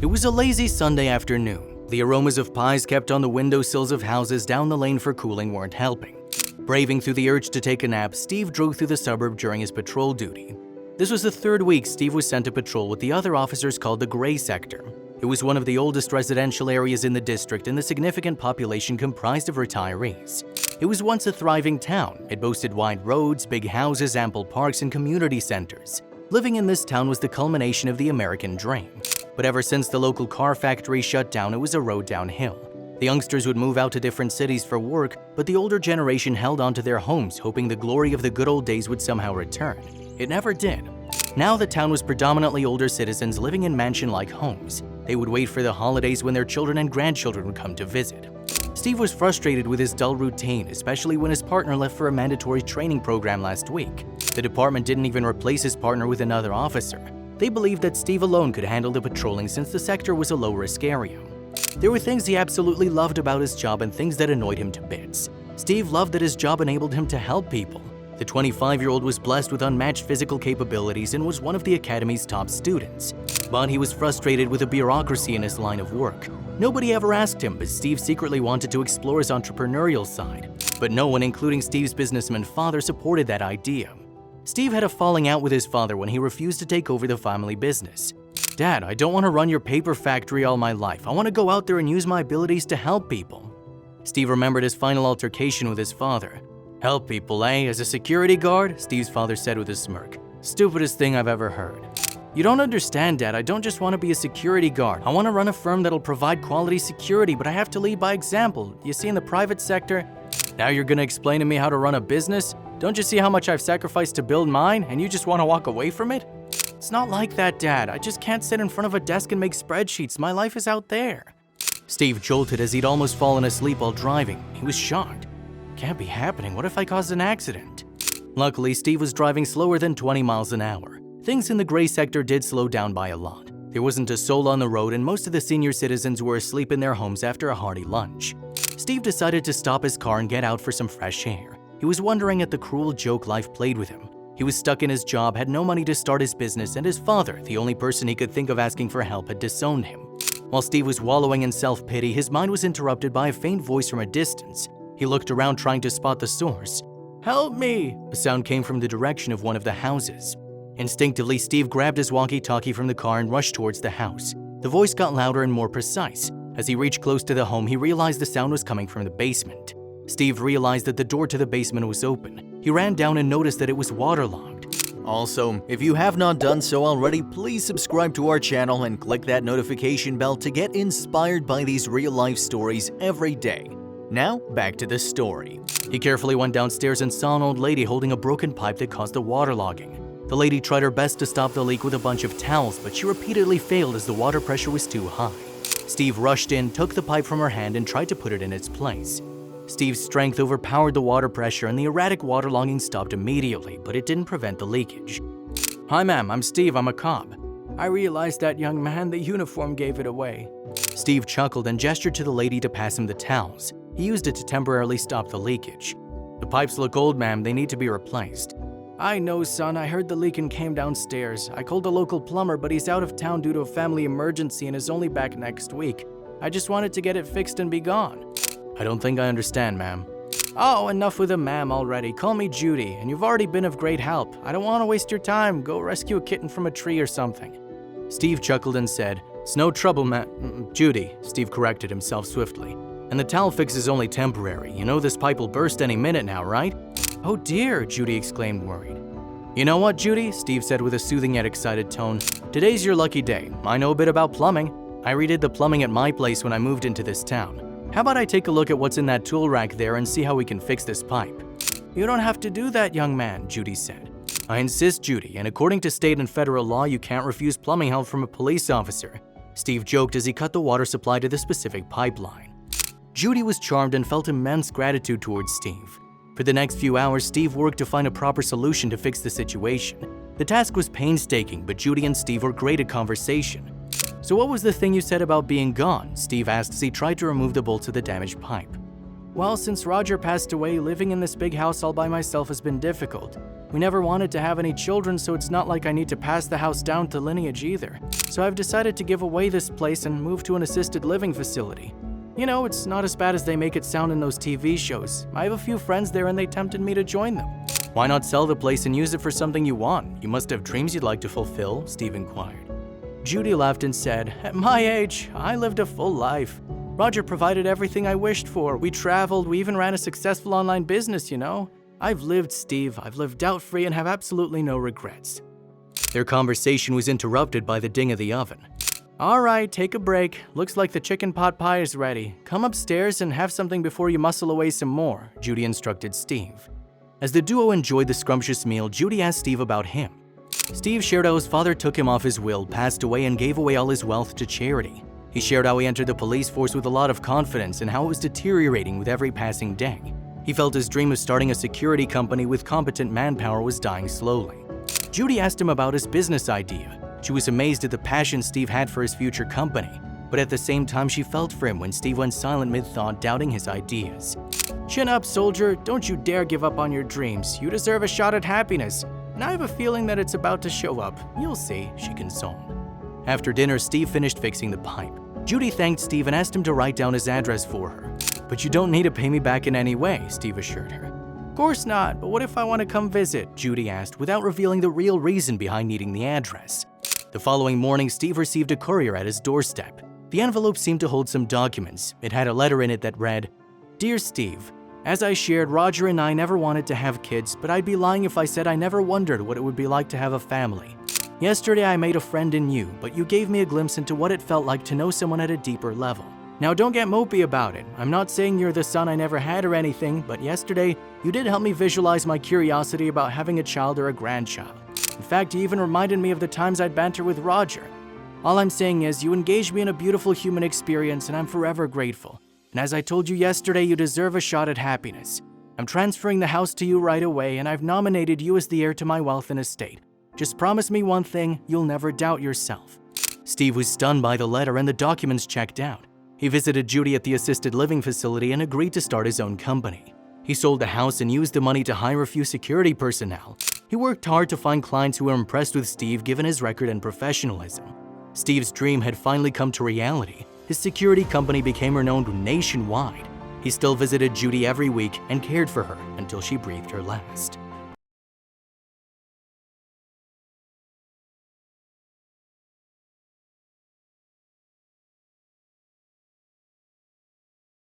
It was a lazy Sunday afternoon. The aromas of pies kept on the windowsills of houses down the lane for cooling weren't helping. Braving through the urge to take a nap, Steve drove through the suburb during his patrol duty. This was the third week Steve was sent to patrol with the other officers called the Gray Sector. It was one of the oldest residential areas in the district and the significant population comprised of retirees. It was once a thriving town. It boasted wide roads, big houses, ample parks, and community centers. Living in this town was the culmination of the American dream. But ever since the local car factory shut down, it was a road downhill. The youngsters would move out to different cities for work, but the older generation held on to their homes, hoping the glory of the good old days would somehow return. It never did. Now the town was predominantly older citizens living in mansion-like homes. They would wait for the holidays when their children and grandchildren would come to visit. Steve was frustrated with his dull routine, especially when his partner left for a mandatory training program last week. The department didn't even replace his partner with another officer. They believed that Steve alone could handle the patrolling since the sector was a low-risk area. There were things he absolutely loved about his job and things that annoyed him to bits. Steve loved that his job enabled him to help people. The 25-year-old was blessed with unmatched physical capabilities and was one of the academy's top students. But he was frustrated with the bureaucracy in his line of work. Nobody ever asked him, but Steve secretly wanted to explore his entrepreneurial side. But no one, including Steve's businessman father, supported that idea. Steve had a falling out with his father when he refused to take over the family business. "Dad, I don't want to run your paper factory all my life. I want to go out there and use my abilities to help people." Steve remembered his final altercation with his father. "Help people, eh? As a security guard?" Steve's father said with a smirk. "Stupidest thing I've ever heard." "You don't understand, Dad. I don't just want to be a security guard. I want to run a firm that'll provide quality security, but I have to lead by example. You see, in the private sector..." "Now you're going to explain to me how to run a business? Don't you see how much I've sacrificed to build mine, and you just want to walk away from it?" "It's not like that, Dad. I just can't sit in front of a desk and make spreadsheets. My life is out there." Steve jolted as he'd almost fallen asleep while driving. He was shocked. "Can't be happening. What if I caused an accident?" Luckily, Steve was driving slower than 20 miles an hour. Things in the Gray Sector did slow down by a lot. There wasn't a soul on the road, and most of the senior citizens were asleep in their homes after a hearty lunch. Steve decided to stop his car and get out for some fresh air. He was wondering at the cruel joke life played with him. He was stuck in his job, had no money to start his business, and his father, the only person he could think of asking for help, had disowned him. While Steve was wallowing in self-pity, his mind was interrupted by a faint voice from a distance. He looked around trying to spot the source. "Help me!" A sound came from the direction of one of the houses. Instinctively, Steve grabbed his walkie-talkie from the car and rushed towards the house. The voice got louder and more precise. As he reached close to the home, he realized the sound was coming from the basement. Steve realized that the door to the basement was open. He ran down and noticed that it was waterlogged. Also, if you have not done so already, please subscribe to our channel and click that notification bell to get inspired by these real-life stories every day. Now, back to the story. He carefully went downstairs and saw an old lady holding a broken pipe that caused the waterlogging. The lady tried her best to stop the leak with a bunch of towels, but she repeatedly failed as the water pressure was too high. Steve rushed in, took the pipe from her hand, and tried to put it in its place. Steve's strength overpowered the water pressure and the erratic waterlogging stopped immediately, but it didn't prevent the leakage. "Hi ma'am, I'm Steve, I'm a cop." "I realized that, young man, the uniform gave it away." Steve chuckled and gestured to the lady to pass him the towels. He used it to temporarily stop the leakage. "The pipes look old, ma'am, they need to be replaced." "I know, son, I heard the leak and came downstairs. I called the local plumber, but he's out of town due to a family emergency and is only back next week. I just wanted to get it fixed and be gone." "I don't think I understand, ma'am." "Oh, enough with the ma'am already. Call me Judy, and you've already been of great help. I don't want to waste your time. Go rescue a kitten from a tree or something." Steve chuckled and said, "It's no trouble, Judy," Steve corrected himself swiftly. "And the towel fix is only temporary. You know this pipe will burst any minute now, right?" "Oh dear," Judy exclaimed, worried. "You know what, Judy?" Steve said with a soothing yet excited tone. "Today's your lucky day. I know a bit about plumbing. I redid the plumbing at my place when I moved into this town. How about I take a look at what's in that tool rack there and see how we can fix this pipe?" "You don't have to do that, young man," Judy said. "I insist, Judy, and according to state and federal law, you can't refuse plumbing help from a police officer." Steve joked as he cut the water supply to the specific pipeline. Judy was charmed and felt immense gratitude towards Steve. For the next few hours, Steve worked to find a proper solution to fix the situation. The task was painstaking, but Judy and Steve were great at conversation. "So what was the thing you said about being gone?" Steve asked as he tried to remove the bolts of the damaged pipe. "Well, since Roger passed away, living in this big house all by myself has been difficult. We never wanted to have any children, so it's not like I need to pass the house down to lineage either. So I've decided to give away this place and move to an assisted living facility. You know, it's not as bad as they make it sound in those TV shows. I have a few friends there and they tempted me to join them. Why not sell the place and use it for something you want? You must have dreams you'd like to fulfill, Steve inquired. Judy laughed and said, "At my age, I lived a full life. Roger provided everything I wished for. We traveled, we even ran a successful online business, you know. I've lived, Steve. I've lived doubt-free and have absolutely no regrets." Their conversation was interrupted by the ding of the oven. "All right, take a break. Looks like the chicken pot pie is ready. Come upstairs and have something before you muscle away some more," Judy instructed Steve. As the duo enjoyed the scrumptious meal, Judy asked Steve about him. Steve shared how his father took him off his will, passed away, and gave away all his wealth to charity. He shared how he entered the police force with a lot of confidence and how it was deteriorating with every passing day. He felt his dream of starting a security company with competent manpower was dying slowly. Judy asked him about his business idea. She was amazed at the passion Steve had for his future company, but at the same time she felt for him when Steve went silent mid-thought, doubting his ideas. "Chin up, soldier. Don't you dare give up on your dreams. You deserve a shot at happiness. And I have a feeling that it's about to show up. You'll see," she consoled. After dinner, Steve finished fixing the pipe. Judy thanked Steve and asked him to write down his address for her. "But you don't need to pay me back in any way," Steve assured her. "Of course not, but what if I want to come visit?" Judy asked, without revealing the real reason behind needing the address. The following morning, Steve received a courier at his doorstep. The envelope seemed to hold some documents. It had a letter in it that read, "Dear Steve, as I shared, Roger and I never wanted to have kids, but I'd be lying if I said I never wondered what it would be like to have a family. Yesterday I made a friend in you, but you gave me a glimpse into what it felt like to know someone at a deeper level. Now don't get mopey about it. I'm not saying you're the son I never had or anything, but yesterday you did help me visualize my curiosity about having a child or a grandchild. In fact, you even reminded me of the times I'd banter with Roger. All I'm saying is you engaged me in a beautiful human experience and I'm forever grateful. And as I told you yesterday, you deserve a shot at happiness. I'm transferring the house to you right away and I've nominated you as the heir to my wealth and estate. Just promise me one thing, you'll never doubt yourself." Steve was stunned by the letter and the documents checked out. He visited Judy at the assisted living facility and agreed to start his own company. He sold the house and used the money to hire a few security personnel. He worked hard to find clients who were impressed with Steve given his record and professionalism. Steve's dream had finally come to reality. His security company became renowned nationwide. He still visited Judy every week and cared for her until she breathed her last.